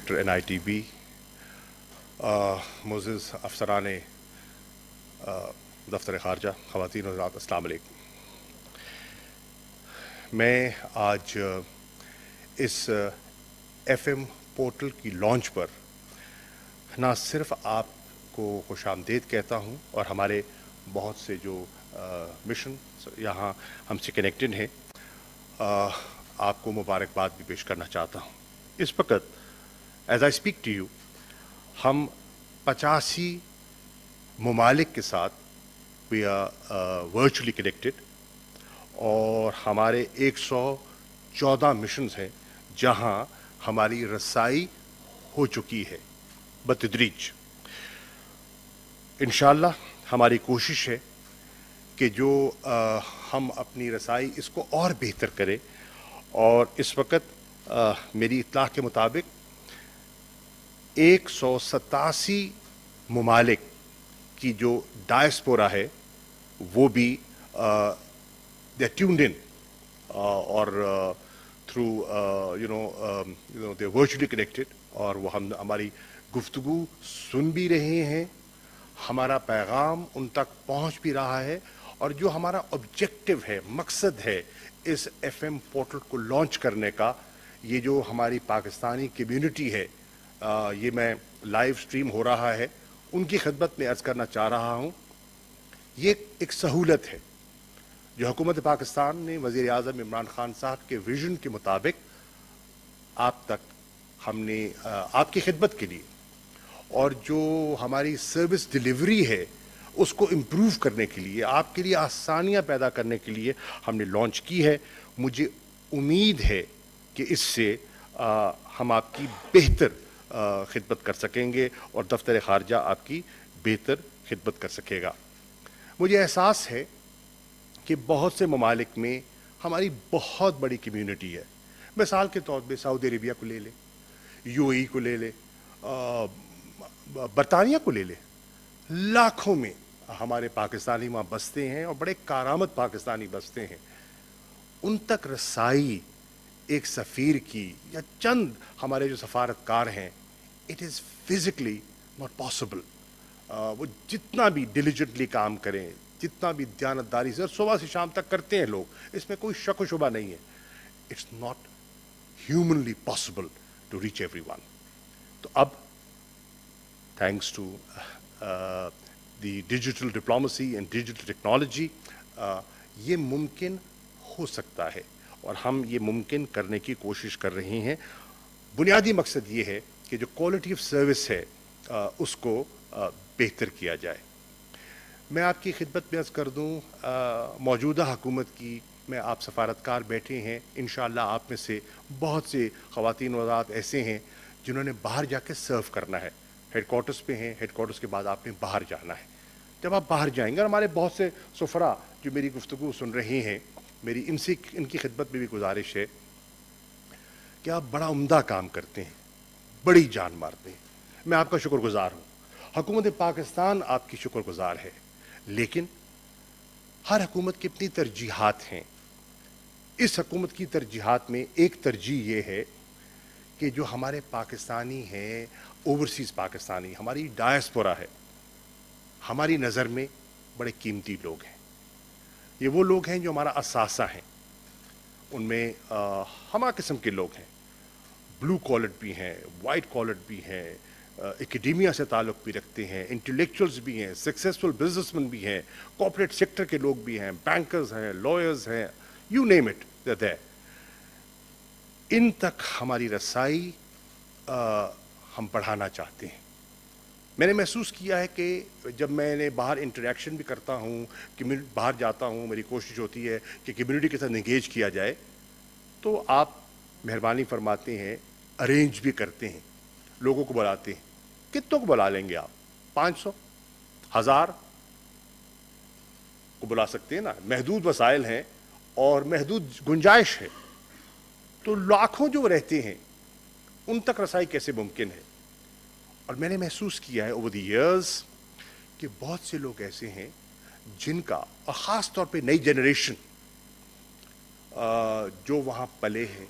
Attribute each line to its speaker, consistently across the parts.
Speaker 1: NITB, मोज़िज़ अफसरान दफ्तर ख़ारजा, ख़वातीन और हज़रात, अस्सलाम वालेकुम। मैं आज इस FM पोर्टल की लॉन्च पर ना सिर्फ आपको खुशामदीद कहता हूँ और हमारे बहुत से जो मिशन यहाँ हमसे कनेक्टेड हैं, आपको मुबारकबाद भी पेश करना चाहता हूँ। इस वक्त as I speak to you हम 85 ममालिक के साथ वी आर वर्चुअली कनेक्टेड और हमारे 114 मिशंस हैं जहां हमारी रसाई हो चुकी है बतदरीज। इंशाअल्लाह हमारी कोशिश है कि जो हम अपनी रसाई इसको और बेहतर करें और इस वक्त मेरी इत्तला के मुताबिक 187 ममालिक की जो डायस्पोरा है वो भी दे ट्यून्ड इन और थ्रू दे वर्चुअली कनेक्टेड और वो हम हमारी गुफ्तगू सुन भी रहे हैं, हमारा पैगाम उन तक पहुंच भी रहा है और जो हमारा ऑब्जेक्टिव है, मकसद है इस FM पोर्टल को लॉन्च करने का, ये जो हमारी पाकिस्तानी कम्युनिटी है, ये मैं लाइव स्ट्रीम हो रहा है, उनकी खिदमत में अर्ज़ करना चाह रहा हूँ। ये एक सहूलत है जो हुकूमत पाकिस्तान ने वज़ीर आज़म इमरान खान साहब के विजन के मुताबिक आप तक हमने आपकी खिदमत के लिए और जो हमारी सर्विस डिलीवरी है उसको इम्प्रूव करने के लिए, आपके लिए आसानियाँ पैदा करने के लिए हमने लॉन्च की है। मुझे उम्मीद है कि इससे हम आपकी बेहतर खिदमत कर सकेंगे और दफ्तर ख़ारजा आपकी बेहतर खिदमत कर सकेगा। मुझे एहसास है कि बहुत से ममालिक में हमारी बहुत बड़ी कम्युनिटी है। मिसाल के तौर पे सऊदी अरेबिया को ले ले, UAE को ले ले, बरतानिया को ले ले, लाखों में हमारे पाकिस्तानी वहाँ बसते हैं और बड़े कारामद पाकिस्तानी बसते हैं। उन तक रसाई एक सफ़ीर की या चंद हमारे जो सफारतकार हैं, it is physically not possible. वो जितना भी डिलीजेंटली काम करें, जितना भी दयानतदारी से सुबह से शाम तक करते हैं लोग, इसमें कोई शक व शुबा नहीं है, it's not humanly possible to reach everyone. तो अब thanks to the digital diplomacy and digital technology ये मुमकिन हो सकता है और हम ये मुमकिन करने की कोशिश कर रहे हैं। बुनियादी मकसद ये है कि जो क्वालिटी ऑफ सर्विस है उसको बेहतर किया जाए। मैं आपकी खिदमत में अर्ज़ कर दूँ, मौजूदा हुकूमत की में आप सफारतकार बैठे हैं, इंशाअल्लाह आप में से बहुत से ख़वातीन और हज़रात ऐसे हैं जिन्होंने बाहर जाके सर्व करना है। हेडकोार्टर्स पे हैं, हेडकोार्टर्स के बाद आपने बाहर जाना है। जब आप बाहर जाएंगे, और हमारे बहुत से सफ़रा जो मेरी गुफ्तगू सुन रहे हैं, मेरी इनकी खिदमत में भी गुजारिश है कि आप बड़ा उम्दा काम करते हैं, बड़ी जान मारते हैं। मैं आपका शुक्रगुज़ार हूँ, हुकूमत पाकिस्तान आपकी शुक्रगुज़ार है, लेकिन हर हुकूमत की अपनी तरजीहात हैं। इस हुकूमत की तरजीहात में एक तरजीह ये है कि जो हमारे पाकिस्तानी हैं, ओवरसीज़ पाकिस्तानी, हमारी डायस्पोरा है, हमारी नज़र में बड़े कीमती लोग हैं। ये वो लोग हैं जो हमारा असासा हैं। उनमें हमा किस्म के लोग हैं, ब्लू कॉलर भी हैं, वाइट कॉलर भी हैं, एकेडेमिया से ताल्लुक़ भी रखते हैं, इंटेलेक्चुअल्स भी हैं, सक्सेसफुल बिजनेसमैन भी हैं, कॉर्पोरेट सेक्टर के लोग भी हैं, बैंकर्स हैं, लॉयर्स हैं, यू नेम इट देयर। इन तक हमारी रसाई हम बढ़ाना चाहते हैं। मैंने महसूस किया है कि जब मैंने बाहर इंटरेक्शन भी करता हूँ, कि मैं बाहर जाता हूँ, मेरी कोशिश होती है कि कम्युनिटी के साथ इंगेज किया जाए, तो आप मेहरबानी फरमाते हैं, अरेंज भी करते हैं, लोगों को बुलाते हैं। कितनों को बुला लेंगे आप? 500, 1000 को बुला सकते हैं ना। महदूद वसाइल हैं और महदूद गुंजाइश है, तो लाखों जो रहते हैं उन तक रसाई कैसे मुमकिन है? और मैंने महसूस किया है ओवर द ईयर्स कि बहुत से लोग ऐसे हैं जिनका, और ख़ास तौर पे नई जनरेशन जो वहाँ पले हैं,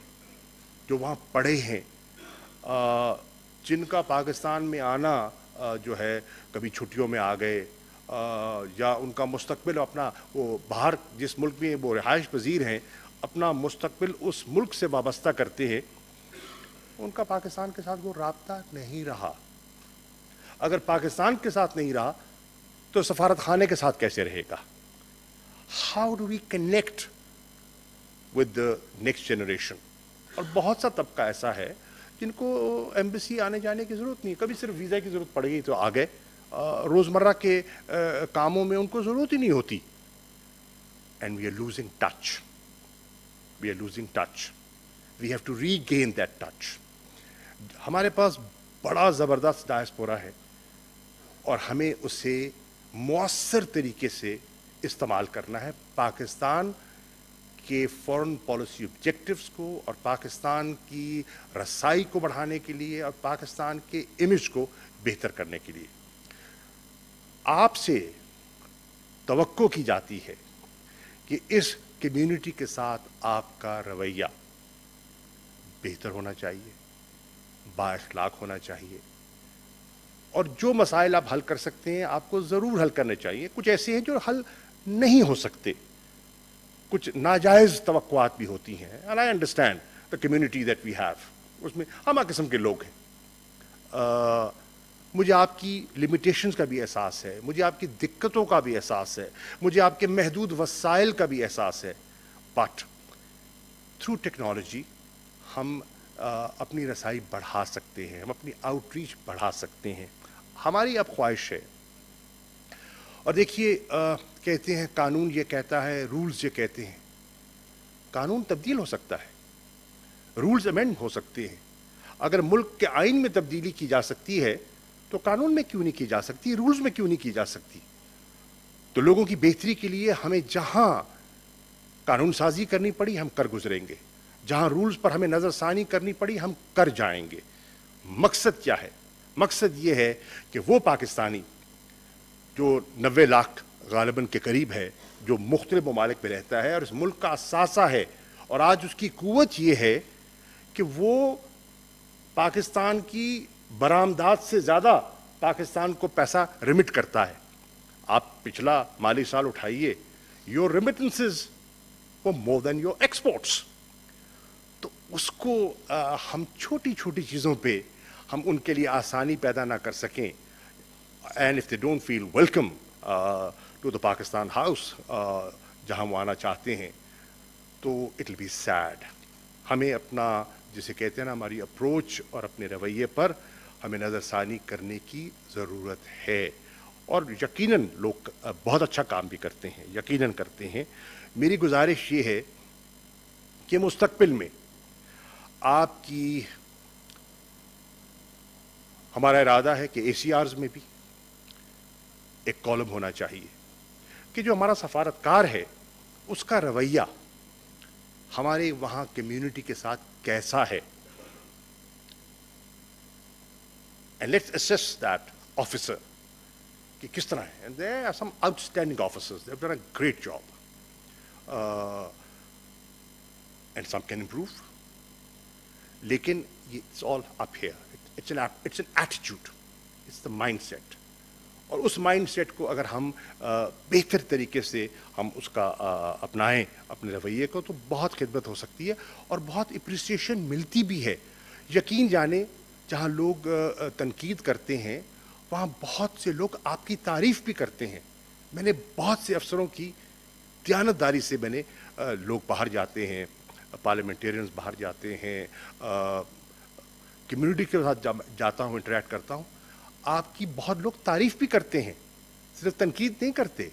Speaker 1: जो वहाँ पढ़े हैं, जिनका पाकिस्तान में आना जो है कभी छुट्टियों में आ गए या उनका मुस्तकबिल अपना वो बाहर जिस मुल्क में वो रिहाइश पजीर हैं अपना मुस्तकबिल उस मुल्क से वाबस्ता करते हैं, उनका पाकिस्तान के साथ वो राब्ता नहीं रहा। अगर पाकिस्तान के साथ नहीं रहा तो सफारत खाने के साथ कैसे रहेगा? How do we connect with the next generation? और बहुत सा तबका ऐसा है जिनको एम्बेसी आने जाने की ज़रूरत नहीं, कभी सिर्फ वीज़ा की ज़रूरत पड़ गई तो आ गए, रोज़मर्रा के कामों में उनको ज़रूरत ही नहीं होती। And we are losing touch, we are losing touch, we have to regain that touch. हमारे पास बड़ा ज़बरदस्त डायस्पोरा है और हमें उसे मौसर तरीके से इस्तेमाल करना है पाकिस्तान के फॉरेन पॉलिसी ऑब्जेक्टिव्स को और पाकिस्तान की रसाई को बढ़ाने के लिए और पाकिस्तान के इमेज को बेहतर करने के लिए। आपसे तवक्को की जाती है कि इस कम्युनिटी के साथ आपका रवैया बेहतर होना चाहिए, बाअखलाक होना चाहिए, और जो मसाइल आप हल कर सकते हैं आपको ज़रूर हल करने चाहिए। कुछ ऐसे हैं जो हल नहीं हो सकते, कुछ नाजायज़ तवक्कुआत भी होती हैं, and I understand the community that we have, उसमें हम किस्म के लोग हैं। मुझे आपकी लिमिटेशंस का भी एहसास है, मुझे आपकी दिक्कतों का भी एहसास है, मुझे आपके महदूद वसाइल का भी एहसास है, बट थ्रू टेक्नोलॉजी हम अपनी रसाई बढ़ा सकते हैं, हम अपनी आउटरीच बढ़ा सकते हैं। हमारी अब ख्वाहिश है, और देखिए कहते हैं कानून ये कहता है, रूल्स ये कहते हैं, कानून तब्दील हो सकता है, रूल्स अमेंड हो सकते हैं। अगर मुल्क के आइन में तब्दीली की जा सकती है तो कानून में क्यों नहीं की जा सकती, रूल्स में क्यों नहीं की जा सकती? तो लोगों की बेहतरी के लिए हमें जहां कानून साजी करनी पड़ी हम कर गुजरेंगे, जहां रूल्स पर हमें नज़रसानी करनी पड़ी हम कर जाएंगे। मकसद क्या है? मकसद ये है कि वो पाकिस्तानी जो 90 लाख गालिबन के करीब है, जो मुख्तलिफ ममालिक में रहता है और इस मुल्क का असासा है, और आज उसकी कुव्वत ये है कि वो पाकिस्तान की बरामदात से ज़्यादा पाकिस्तान को पैसा रिमिट करता है। आप पिछला माली साल उठाइए, your remittances were more than your exports. तो उसको हम छोटी छोटी चीज़ों पे हम उनके लिए आसानी पैदा ना कर सकें, and if they don't feel welcome to the Pakistan House जहां वो आना चाहते हैं, तो इट विल बी सैड। हमें अपना, जिसे कहते हैं ना, हमारी अप्रोच और अपने रवैये पर हमें नज़रसानी करने की ज़रूरत है। और यकीनन लोग बहुत अच्छा काम भी करते हैं, यकीनन करते हैं। मेरी गुजारिश ये है कि मुस्तकबिल में आपकी, हमारा इरादा है कि ACRs में भी एक कॉलम होना चाहिए कि जो हमारा सफारतकार है उसका रवैया हमारे वहाँ कम्युनिटी के साथ कैसा है, and let's assess that officer कि किस तरह है। and there are some outstanding officers, they've done a great job, and some can improve, लेकिन it's all up here, it's an attitude, it's the mindset, और उस माइंडसेट को अगर हम बेहतर तरीके से हम उसका अपनाएं अपने रवैये को, तो बहुत खिदमत हो सकती है और बहुत अप्रिसिएशन मिलती भी है। यकीन जाने जहाँ लोग तनकीद करते हैं वहाँ बहुत से लोग आपकी तारीफ़ भी करते हैं। मैंने बहुत से अफसरों की दियानतदारी से मैंने लोग बाहर जाते हैं, पार्लियामेंटेरियंस बाहर जाते हैं, कम्युनिटी के साथ जाता हूँ, इंटरेक्ट करता हूँ, आपकी बहुत लोग तारीफ़ भी करते हैं, सिर्फ तनकीद नहीं करते।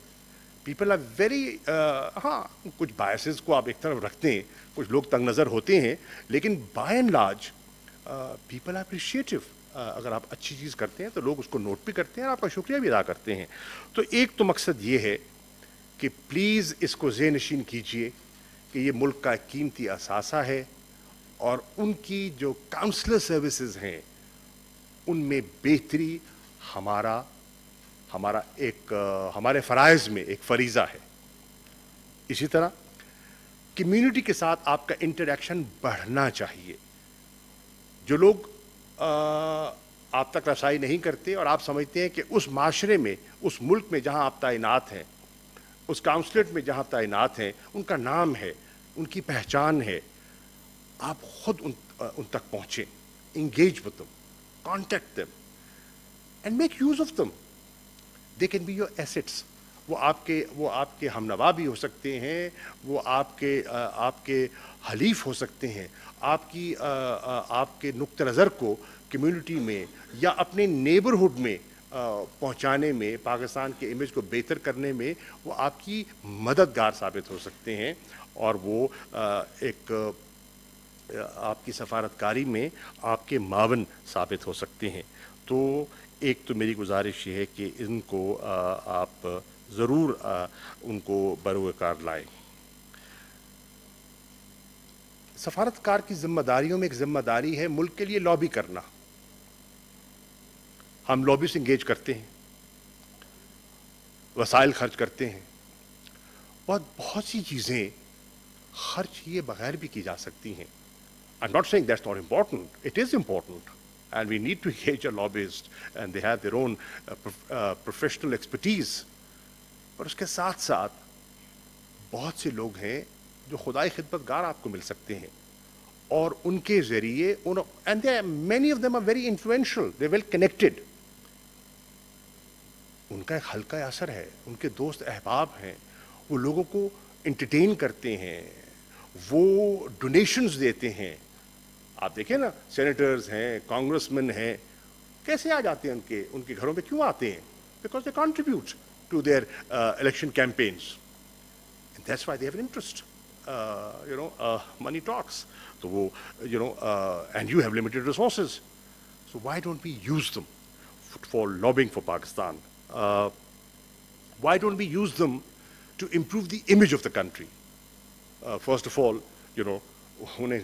Speaker 1: पीपल आर वेरी, हाँ कुछ बायसेस को आप एक तरफ रखते हैं, कुछ लोग तंग नज़र होते हैं, लेकिन by and large people are appreciative. अगर आप अच्छी चीज़ करते हैं तो लोग उसको नोट भी करते हैं और आपका शुक्रिया भी अदा करते हैं। तो एक तो मकसद ये है कि प्लीज़ इसको ज़हन नशीन कीजिए कि ये मुल्क का कीमती असासा है और उनकी जो काउंसलर सर्विसेज हैं उनमें बेहतरी हमारे फ़राइज़ में एक फरीज़ा है। इसी तरह कम्युनिटी के साथ आपका इंटरेक्शन बढ़ना चाहिए। जो लोग آپ تک رسائی نہیں کرتے اور آپ سمجھتے ہیں کہ اس معاشرے میں، اس ملک میں جہاں آپ تعینات ہیں، اس کاؤنسلیٹ میں جہاں تعینات ہیں، ان کا نام ہے، ان کی پہچان ہے، آپ خود ان تک پہنچیں، engage with them, contact them and make use of them. They can be your assets. وہ آپ کے ہم نوا بھی ہو سکتے ہیں، وہ آپ کے حلیف ہو سکتے ہیں، آپ کے نقطہ نظر کو کمیونٹی میں یا اپنے نیبرہڈ میں پہنچانے میں، پاکستان کے امیج کو بہتر کرنے میں وہ آپ کی مددگار ثابت ہو سکتے ہیں، اور وہ ایک آپ کی سفارتکاری میں آپ کے معاون ثابت ہو سکتے ہیں. تو ایک تو میری گزارش یہ ہے کہ ان کو آپ ضرور ان کو بروئے کار لائیں. سفارتکار کی ذمہ داریوں میں ایک ذمہ داری ہے ملک کے لیے لابی کرنا. ہم لابی سے انگیج کرتے ہیں، وسائل خرچ کرتے ہیں، بہت سی چیزیں خرچ کیے بغیر بھی کی جا سکتی ہیں. I'm not saying that's not important. It is important. And we need to engage a lobbyist, and they have their own professional expertise. پر اس کے ساتھ ساتھ بہت سے لوگ ہیں جو خدائی خدمت گار آپ کو مل سکتے ہیں، اور ان کے ذریعے and many of them are very influential. They're well connected. ان کا ایک حلقہ اثر ہے، ان کے دوست احباب ہیں، وہ لوگوں کو انٹرٹین کرتے ہیں، وہ ڈونیشنز دیتے ہیں. آپ دیکھیں نا، سینیٹرز ہیں، کانگریس مین ہیں، کیسے آ جاتے ہیں ان کے گھروں پہ کیوں آتے ہیں؟ Because they contribute to their election campaigns. That's why they have an interest. Money talks. تو وہ and you have limited resources. So why don't we use them for lobbying for Pakistan? Why don't we use them to improve the image of the country? First of all انہیں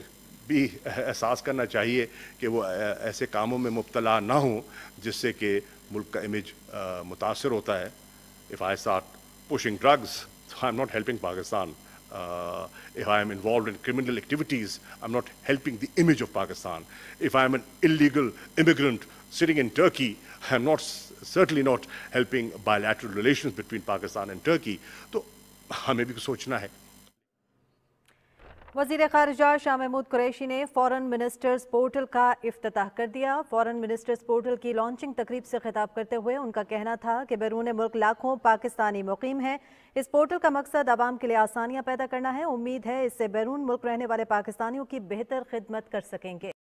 Speaker 1: بھی احساس کرنا چاہیے کہ وہ ایسے کاموں میں مبتلا نہ ہوں جس سے کہ ملک کا امیج متاثر ہوتا ہے. If I start pushing drugs, I'm not helping Pakistan. If I am involved in criminal activities, I'm not helping the image of Pakistan. If I am an illegal immigrant sitting in Turkey, I'm certainly not helping bilateral relations between Pakistan and Turkey. تو ہمیں بھی سوچنا ہے.
Speaker 2: وزیر خارجہ شاہ محمود قریشی نے فورن ministers portal کا افتتاح کر دیا. فورن منسٹرز پورٹل کی لانچنگ تقریب سے خطاب کرتے ہوئے ان کا کہنا تھا کہ بیرون ملک لاکھوں پاکستانی مقیم ہیں. اس پورٹل کا مقصد عوام کے لیے آسانیاں پیدا کرنا ہے. امید ہے اس سے بیرون ملک رہنے والے پاکستانیوں کی بہتر خدمت کر سکیں گے.